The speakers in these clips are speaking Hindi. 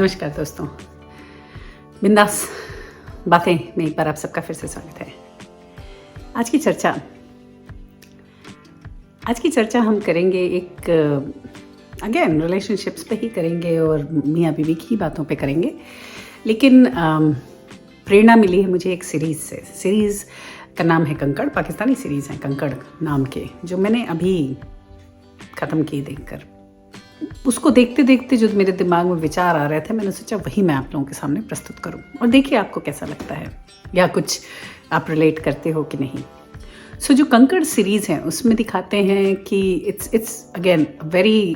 नमस्कार दोस्तों, बिंदास बातें में एक बार आप सबका फिर से स्वागत है। आज की चर्चा हम करेंगे एक अगेन रिलेशनशिप्स पे ही करेंगे और मियाँ बीवी की बातों पे करेंगे। लेकिन प्रेरणा मिली है मुझे एक सीरीज़ से। सीरीज़ का नाम है कंकड़, पाकिस्तानी सीरीज़ है कंकड़ नाम के, जो मैंने अभी ख़त्म की देखकर। उसको देखते देखते जो मेरे दिमाग में विचार आ रहे थे, मैंने सोचा वही मैं आप लोगों के सामने प्रस्तुत करूं और देखिए आपको कैसा लगता है या कुछ आप रिलेट करते हो कि नहीं। सो जो कंकड़ सीरीज़ है उसमें दिखाते हैं कि it's again very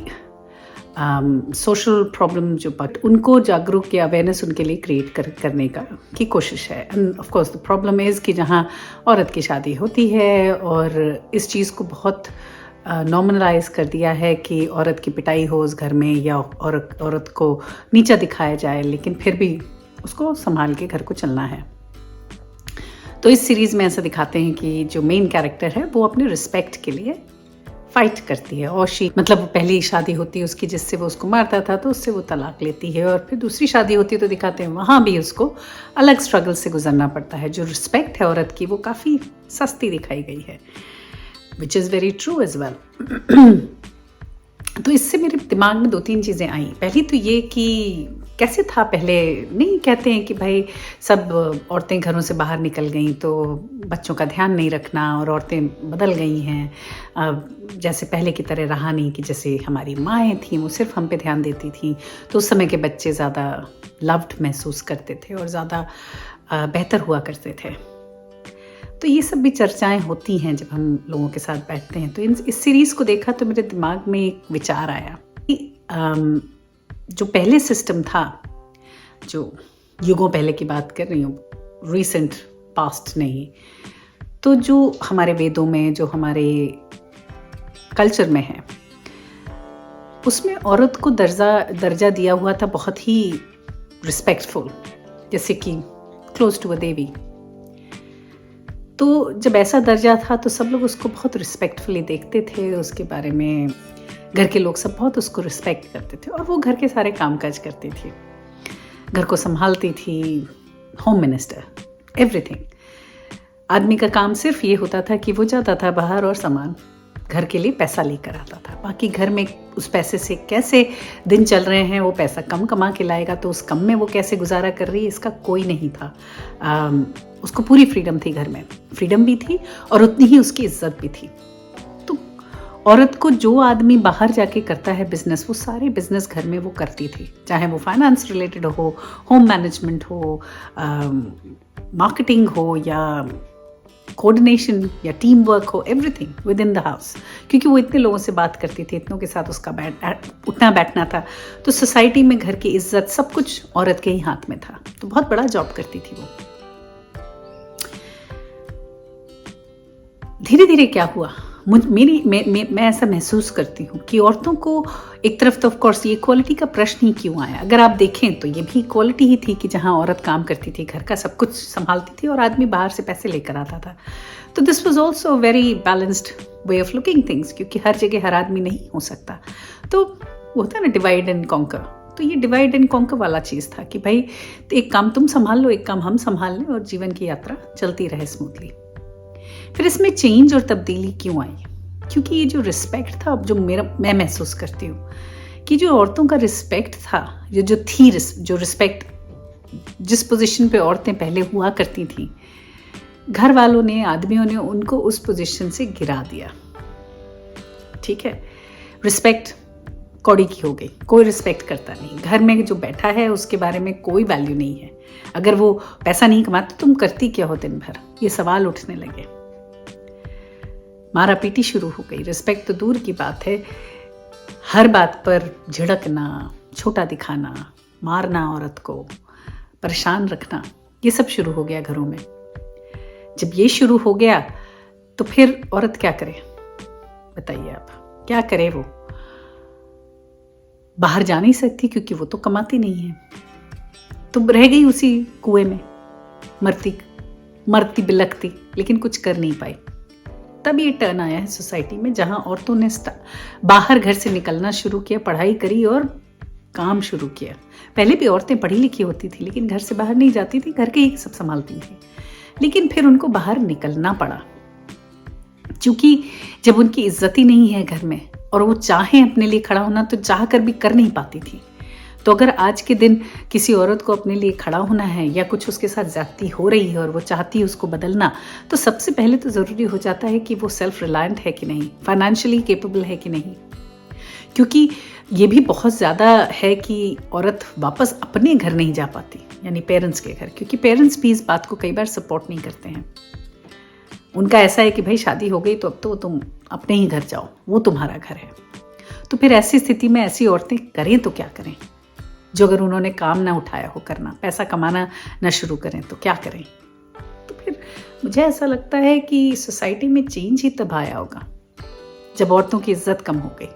social problem जो बट उनको जागरूक या अवेयरनेस उनके लिए क्रिएट करने की कोशिश है। End of course the problem is कि जहाँ औरत की शादी होती है और इस चीज़ को बहुत नॉर्मलाइज कर दिया है कि औरत की पिटाई हो उस घर में या औरत को नीचा दिखाया जाए, लेकिन फिर भी उसको संभाल के घर को चलना है। तो इस सीरीज़ में ऐसा दिखाते हैं कि जो मेन कैरेक्टर है वो अपने रिस्पेक्ट के लिए फाइट करती है और मतलब पहली शादी होती है उसकी जिससे वो उसको मारता था, तो उससे वो तलाक लेती है और फिर दूसरी शादी होती है तो दिखाते हैं वहाँ भी उसको अलग स्ट्रगल से गुजरना पड़ता है। जो रिस्पेक्ट है औरत की वो काफ़ी सस्ती दिखाई गई है, which is very true as well। तो इससे मेरे दिमाग में 2-3 चीज़ें आई। पहली तो ये कि कैसे था पहले। नहीं कहते हैं कि भाई सब औरतें घरों से बाहर निकल गईं तो बच्चों का ध्यान नहीं रखना और औरतें बदल गई हैं, जैसे पहले की तरह रहा नहीं कि जैसे हमारी माएँ थीं वो सिर्फ हम पे ध्यान देती थीं, तो उस समय के बच्चे ज़्यादा लव्ड महसूस करते थे और ज़्यादा बेहतर हुआ करते थे। तो ये सब भी चर्चाएं होती हैं जब हम लोगों के साथ बैठते हैं। तो इस सीरीज़ को देखा तो मेरे दिमाग में एक विचार आया कि जो पहले सिस्टम था, जो युगों पहले की बात कर रही हूँ, रिसेंट पास्ट नहीं, तो जो हमारे वेदों में, जो हमारे कल्चर में है, उसमें औरत को दर्जा दिया हुआ था बहुत ही रिस्पेक्टफुल, जैसे कि क्लोज टू अ देवी। तो जब ऐसा दर्जा था तो सब लोग उसको बहुत रिस्पेक्टफुली देखते थे, उसके बारे में घर के लोग सब बहुत उसको रिस्पेक्ट करते थे और वो घर के सारे कामकाज करती थी, घर को संभालती थी, होम मिनिस्टर, एवरीथिंग। आदमी का काम सिर्फ ये होता था कि वो जाता था बाहर और सामान घर के लिए पैसा लेकर आता था। बाकी घर में उस पैसे से कैसे दिन चल रहे हैं, वो पैसा कम कमा के लाएगा तो उस कम में वो कैसे गुजारा कर रही है, इसका कोई नहीं था। उसको पूरी फ्रीडम थी, घर में फ्रीडम भी थी और उतनी ही उसकी इज्जत भी थी। तो औरत को जो आदमी बाहर जाके करता है बिजनेस, वो सारे बिजनेस घर में वो करती थी, चाहे वो फाइनेंस रिलेटेड हो, होम मैनेजमेंट हो, मार्केटिंग हो या कोऑर्डिनेशन या टीम वर्क हो, everything with in the house. क्योंकि वो इतने लोगों से बात करती थी, इतनों के साथ उसका उठना बैठना था, तो सोसाइटी में घर की इज्जत सब कुछ औरत के ही हाथ में था। तो बहुत बड़ा जॉब करती थी वो। धीरे धीरे क्या हुआ, मैं ऐसा महसूस करती हूँ कि औरतों को एक तरफ तो ऑफ कोर्स ये इक्वालिटी का प्रश्न ही क्यों आया। अगर आप देखें तो ये भी इक्वालिटी ही थी कि जहाँ औरत काम करती थी, घर का सब कुछ संभालती थी और आदमी बाहर से पैसे लेकर आता था। तो this was also very balanced way of looking things, क्योंकि हर जगह हर आदमी नहीं हो सकता। तो वो होता है ना डिवाइड एंड कॉन्कर। तो ये डिवाइड एंड कॉन्कर वाला चीज़ था कि भाई एक काम तुम संभाल लो, एक काम हम संभाल लें और जीवन की यात्रा चलती रहे स्मूथली। फिर इसमें चेंज और तब्दीली क्यों आई? क्योंकि ये जो रिस्पेक्ट था, जो मैं महसूस करती हूँ कि जो औरतों का रिस्पेक्ट था, जो रिस्पेक्ट जिस पोजीशन पे औरतें पहले हुआ करती थी, घर वालों ने, आदमियों ने उनको उस पोजीशन से गिरा दिया। ठीक है, रिस्पेक्ट कौड़ी की हो गई, कोई रिस्पेक्ट करता नहीं। घर में जो बैठा है उसके बारे में कोई वैल्यू नहीं है। अगर वो पैसा नहीं कमाता, तुम करती क्या हो दिन भर, ये सवाल उठने लगे। मारा पीटी शुरू हो गई। रिस्पेक्ट तो दूर की बात है, हर बात पर झिड़कना, छोटा दिखाना, मारना, औरत को परेशान रखना, ये सब शुरू हो गया घरों में। जब ये शुरू हो गया तो फिर औरत क्या करे, बताइए आप, क्या करे? वो बाहर जा नहीं सकती क्योंकि वो तो कमाती नहीं है, तो रह गई उसी कुएं में मरती बिलखती, लेकिन कुछ कर नहीं पाई। तब ये टर्न आया है सोसाइटी में, जहां औरतों ने बाहर घर से निकलना शुरू किया, पढ़ाई करी और काम शुरू किया। पहले भी औरतें पढ़ी लिखी होती थी लेकिन घर से बाहर नहीं जाती थी, घर के ही सब संभालती थी। लेकिन फिर उनको बाहर निकलना पड़ा, क्योंकि जब उनकी इज्जत ही नहीं है घर में और वो चाहें अपने लिए खड़ा होना तो चाह कर भी कर नहीं पाती थी। तो अगर आज के दिन किसी औरत को अपने लिए खड़ा होना है या कुछ उसके साथ ज्यादती हो रही है और वो चाहती है उसको बदलना, तो सबसे पहले तो ज़रूरी हो जाता है कि वो सेल्फ रिलायंट है कि नहीं, फाइनेंशियली केपेबल है कि नहीं। क्योंकि ये भी बहुत ज़्यादा है कि औरत वापस अपने घर नहीं जा पाती, यानी पेरेंट्स के घर, क्योंकि पेरेंट्स भी इस बात को कई बार सपोर्ट नहीं करते हैं। उनका ऐसा है कि भाई शादी हो गई तो अब तो तुम अपने ही घर जाओ, वो तुम्हारा घर है। तो फिर ऐसी स्थिति में ऐसी औरतें करें तो क्या करें, जो अगर उन्होंने काम ना उठाया हो करना, पैसा कमाना ना शुरू करें तो क्या करें। तो फिर मुझे ऐसा लगता है कि सोसाइटी में चेंज ही तब आया होगा जब औरतों की इज्जत कम हो गई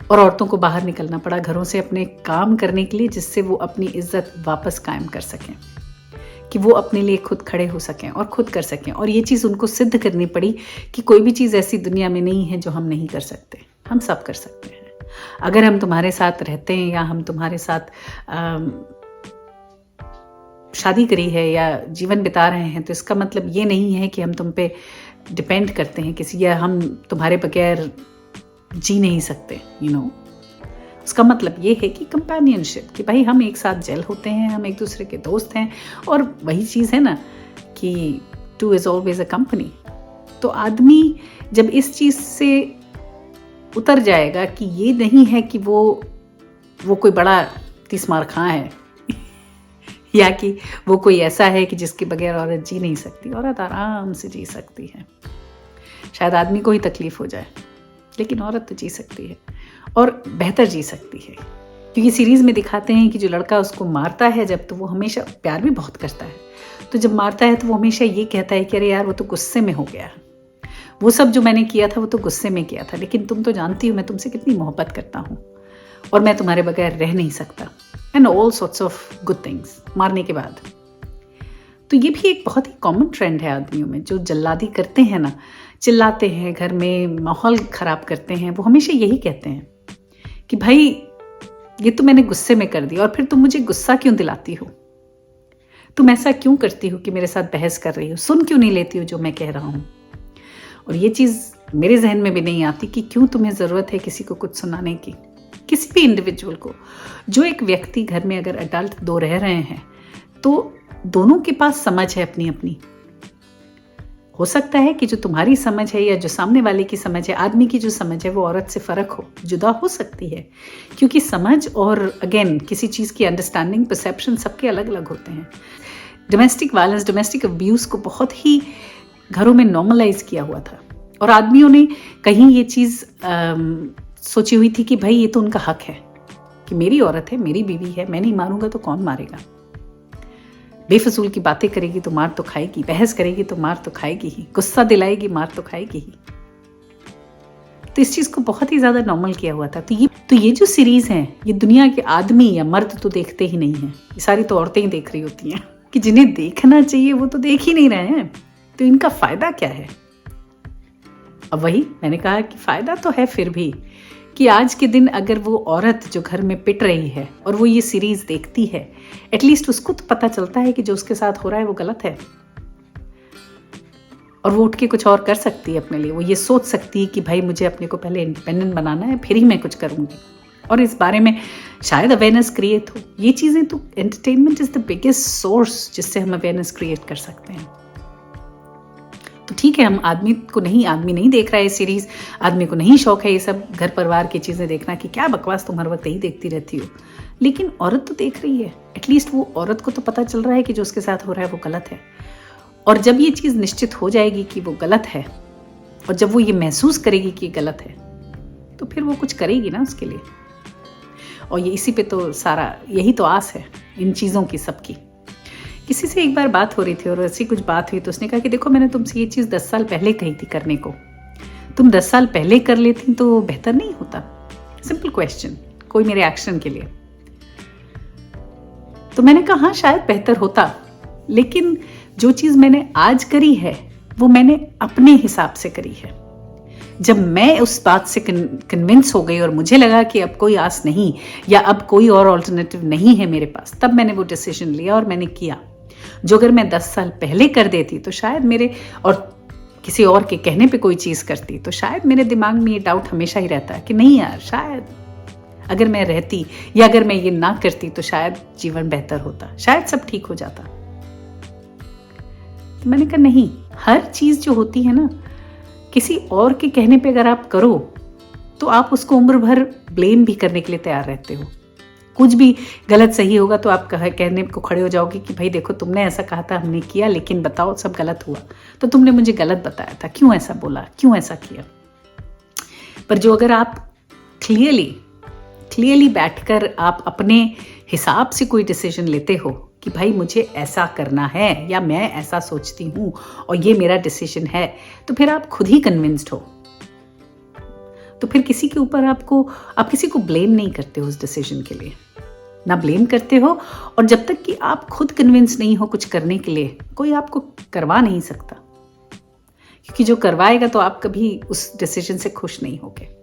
और औरतों को बाहर निकलना पड़ा घरों से अपने काम करने के लिए, जिससे वो अपनी इज्जत वापस कायम कर सकें, कि वो अपने लिए खुद खड़े हो सकें और खुद कर सकें। और ये चीज़ उनको सिद्ध करनी पड़ी कि कोई भी चीज़ ऐसी दुनिया में नहीं है जो हम नहीं कर सकते, हम सब कर सकते हैं। अगर हम तुम्हारे साथ रहते हैं या हम तुम्हारे साथ शादी करी है या जीवन बिता रहे हैं, तो इसका मतलब ये नहीं है कि हम तुम पे डिपेंड करते हैं किसी, या हम तुम्हारे बगैर जी नहीं सकते, उसका मतलब ये है कि कंपेनियनशिप, कि भाई हम एक साथ जेल होते हैं, हम एक दूसरे के दोस्त हैं। और वही चीज़ है ना कि two is always a company. तो आदमी जब इस चीज़ से उतर जाएगा कि ये नहीं है कि वो कोई बड़ा तीसमार खां है या कि वो कोई ऐसा है कि जिसके बगैर औरत जी नहीं सकती। औरत आराम से जी सकती है, शायद आदमी को ही तकलीफ हो जाए, लेकिन औरत तो जी सकती है और बेहतर जी सकती है। क्योंकि सीरीज़ में दिखाते हैं कि जो लड़का उसको मारता है जब, तो वो हमेशा प्यार भी बहुत करता है, तो जब मारता है तो वो हमेशा ये कहता है कि अरे यार वो तो गुस्से में हो गया, वो सब जो मैंने किया था वो तो गुस्से में किया था, लेकिन तुम तो जानती हो मैं तुमसे कितनी मोहब्बत करता हूँ और मैं तुम्हारे बगैर रह नहीं सकता, and all sorts of good things मारने के बाद। तो ये भी एक बहुत ही कॉमन ट्रेंड है आदमियों में, जो जल्लादी करते हैं ना, चिल्लाते हैं, घर में माहौल ख़राब करते हैं, वो हमेशा यही कहते हैं कि भाई ये तो मैंने गुस्से में कर दिया और फिर तुम मुझे गुस्सा क्यों दिलाती हो, तुम ऐसा क्यों करती हो कि मेरे साथ बहस कर रही हो, सुन क्यों नहीं लेती हो जो मैं कह रहा हूँ। और ये चीज़ मेरे जहन में भी नहीं आती कि क्यों तुम्हें ज़रूरत है किसी को कुछ सुनाने की, किसी भी इंडिविजुअल को। जो एक व्यक्ति घर में अगर अडल्ट दो रह रहे हैं तो दोनों के पास समझ है अपनी अपनी। हो सकता है कि जो तुम्हारी समझ है या जो सामने वाले की समझ है, आदमी की जो समझ है वो औरत से फ़र्क हो, जुदा हो सकती है, क्योंकि समझ और अगेन किसी चीज़ की अंडरस्टैंडिंग, परसेप्शन सबके अलग अलग होते हैं। डोमेस्टिक वायलेंस, डोमेस्टिक अब्यूज़ को बहुत ही घरों में नॉर्मलाइज किया हुआ था और आदमियों ने कहीं ये चीज़ सोची हुई थी कि भाई ये तो उनका हक है कि मेरी औरत है, मेरी बीवी है, मैं नहीं मारूंगा तो कौन मारेगा। बेफजूल की बातें करेगी तो मार तो खाएगी, बहस करेगी तो मार तो खाएगी ही, गुस्सा दिलाएगी मार तो खाएगी ही। तो इस चीज़ को बहुत ही ज़्यादा नॉर्मल किया हुआ था। तो ये जो सीरीज़ है, ये दुनिया के आदमी या मर्द तो देखते ही नहीं हैं, ये सारी तो औरतें ही देख रही होती हैं कि जिन्हें देखना चाहिए वो तो देख ही नहीं रहे हैं। तो इनका फ़ायदा क्या है? अब वही मैंने कहा कि फ़ायदा तो है फिर भी, कि आज के दिन अगर वो औरत जो घर में पिट रही है और वो ये सीरीज़ देखती है, एटलीस्ट उसको तो पता चलता है कि जो उसके साथ हो रहा है वो गलत है और वो उठ के कुछ और कर सकती है अपने लिए। वो ये सोच सकती है कि भाई मुझे अपने को पहले इंडिपेंडेंट बनाना है, फिर ही मैं कुछ करूँगी, और इस बारे में शायद अवेयरनेस क्रिएट हो। ये चीज़ें तो, entertainment is the biggest source जिससे हम अवेयरनेस क्रिएट कर सकते हैं। तो ठीक है, हम आदमी नहीं देख रहा है सीरीज़, आदमी को नहीं शौक है ये सब घर परिवार की चीज़ें देखना कि क्या बकवास तुम हर वक्त यही देखती रहती हो, लेकिन औरत तो देख रही है। एटलीस्ट वो औरत को तो पता चल रहा है कि जो उसके साथ हो रहा है वो गलत है। और जब ये चीज़ निश्चित हो जाएगी कि वो गलत है और जब वो ये महसूस करेगी कि गलत है, तो फिर वो कुछ करेगी ना उसके लिए। और ये इसी पे तो सारा, यही तो आस है इन चीज़ों की सबकी। किसी से एक बार बात हो रही थी और ऐसी कुछ बात हुई तो उसने कहा कि देखो मैंने तुमसे ये चीज़ 10 साल पहले कही थी करने को, तुम 10 साल पहले कर लेती तो बेहतर नहीं होता? सिंपल क्वेश्चन, कोई मेरे एक्शन के लिए। तो मैंने कहा हाँ शायद बेहतर होता, लेकिन जो चीज़ मैंने आज करी है वो मैंने अपने हिसाब से करी है। जब मैं उस बात से कन्विंस हो गई और मुझे लगा कि अब कोई आस नहीं या अब कोई और ऑल्टरनेटिव नहीं है मेरे पास, तब मैंने वो डिसीजन लिया और मैंने किया। जो अगर मैं 10 साल पहले कर देती तो शायद मेरे, और किसी और के कहने पे कोई चीज़ करती, तो शायद मेरे दिमाग में ये डाउट हमेशा ही रहता है कि नहीं यार, शायद अगर मैं रहती या अगर मैं ये ना करती तो शायद जीवन बेहतर होता, शायद सब ठीक हो जाता। तो मैंने कहा नहीं, हर चीज़ जो होती है ना, किसी और के कहने पे अगर आप करो तो आप उसको उम्र भर ब्लेम भी करने के लिए तैयार रहते हो। कुछ भी गलत सही होगा तो आप कहने को खड़े हो जाओगे कि भाई देखो, तुमने ऐसा कहा था, हमने किया, लेकिन बताओ सब गलत हुआ, तो तुमने मुझे गलत बताया था, क्यों ऐसा बोला, क्यों ऐसा किया। पर जो अगर आप क्लियरली बैठकर आप अपने हिसाब से कोई डिसीजन लेते हो कि भाई मुझे ऐसा करना है या मैं ऐसा सोचती हूँ और ये मेरा डिसीजन है, तो फिर आप खुद ही कन्विंस्ड हो। तो फिर किसी के ऊपर आप किसी को ब्लेम नहीं करते हो उस डिसीजन के लिए, ना ब्लेम करते हो। और जब तक कि आप खुद कन्विंस नहीं हो कुछ करने के लिए, कोई आपको करवा नहीं सकता, क्योंकि जो करवाएगा तो आप कभी उस डिसीजन से खुश नहीं होगे।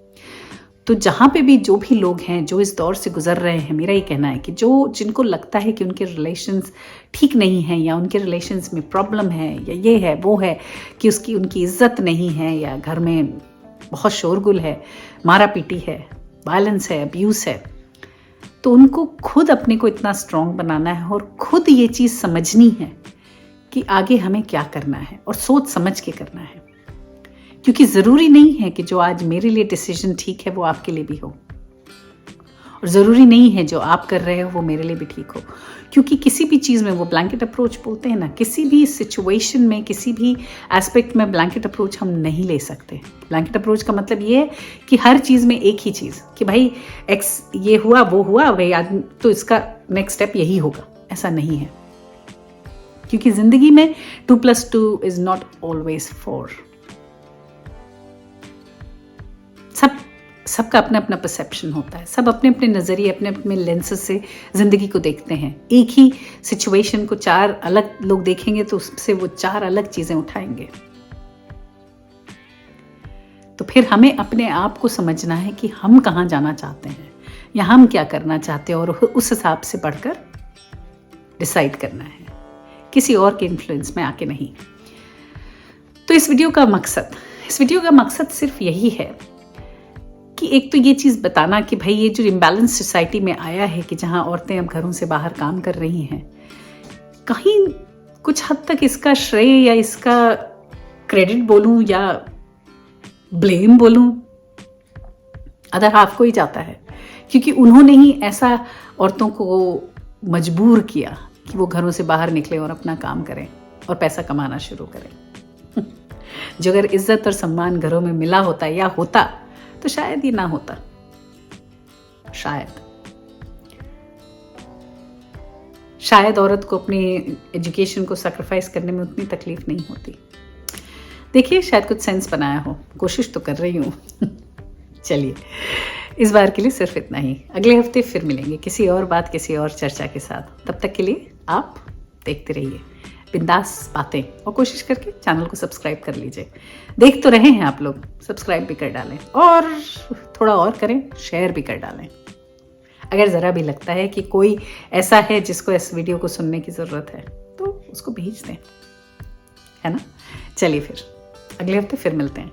तो जहाँ पे भी जो भी लोग हैं जो इस दौर से गुजर रहे हैं, मेरा ये कहना है कि जिनको लगता है कि उनके रिलेशंस ठीक नहीं हैं या उनके रिलेशंस में प्रॉब्लम है या ये है वो है कि उनकी इज्जत नहीं है या घर में बहुत शोरगुल है, मारा पीटी है, वायलेंस है, अब्यूज़ है, तो उनको खुद अपने को इतना स्ट्रॉन्ग बनाना है और खुद ये चीज़ समझनी है कि आगे हमें क्या करना है और सोच समझ के करना है। क्योंकि ज़रूरी नहीं है कि जो आज मेरे लिए डिसीजन ठीक है वो आपके लिए भी हो, और ज़रूरी नहीं है जो आप कर रहे हो वो मेरे लिए भी ठीक हो। क्योंकि किसी भी चीज़ में, वो ब्लैंकेट अप्रोच बोलते हैं ना, किसी भी सिचुएशन में, किसी भी एस्पेक्ट में ब्लैंकेट अप्रोच हम नहीं ले सकते। ब्लैंकेट अप्रोच का मतलब ये है कि हर चीज़ में एक ही चीज़ कि भाई एक्स ये हुआ वो हुआ, भाई आदमी तो इसका नेक्स्ट स्टेप यही होगा, ऐसा नहीं है। क्योंकि ज़िंदगी में 2+2 इज़ नॉट ऑलवेज 4। सबका अपना अपना परसेप्शन होता है, सब अपने अपने नज़रिए, अपने अपने लेंसेज से ज़िंदगी को देखते हैं। एक ही सिचुएशन को 4 अलग लोग देखेंगे तो उससे वो 4 अलग चीज़ें उठाएंगे। तो फिर हमें अपने आप को समझना है कि हम कहाँ जाना चाहते हैं या हम क्या करना चाहते हैं, और उस हिसाब से बढ़कर डिसाइड करना है, किसी और के इन्फ्लुएंस में आके नहीं। तो इस वीडियो का मकसद सिर्फ यही है कि एक तो ये चीज़ बताना कि भाई ये जो इम्बैलेंस सोसाइटी में आया है कि जहाँ औरतें अब घरों से बाहर काम कर रही हैं, कहीं कुछ हद तक इसका श्रेय या इसका क्रेडिट बोलूँ या ब्लेम बोलूँ, अदर हाफ को ही जाता है। क्योंकि उन्होंने ही ऐसा औरतों को मजबूर किया कि वो घरों से बाहर निकले और अपना काम करें और पैसा कमाना शुरू करें। जो अगर इज्जत और सम्मान घरों में मिला होता या होता तो शायद ये ना होता, शायद औरत को अपनी एजुकेशन को सैक्रिफाइस करने में उतनी तकलीफ नहीं होती। देखिए, शायद कुछ सेंस बनाया हो, कोशिश तो कर रही हूँ। चलिए, इस बार के लिए सिर्फ इतना ही। अगले हफ्ते फिर मिलेंगे किसी और बात, किसी और चर्चा के साथ। तब तक के लिए आप देखते रहिए बिंदास बातें, और कोशिश करके चैनल को सब्सक्राइब कर लीजिए। देख तो रहे हैं आप लोग, सब्सक्राइब भी कर डालें और थोड़ा और करें, शेयर भी कर डालें। अगर ज़रा भी लगता है कि कोई ऐसा है जिसको इस वीडियो को सुनने की ज़रूरत है तो उसको भेज दें, है ना। चलिए फिर अगले हफ्ते फिर मिलते हैं।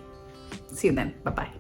सी यू देन, बाय बाय।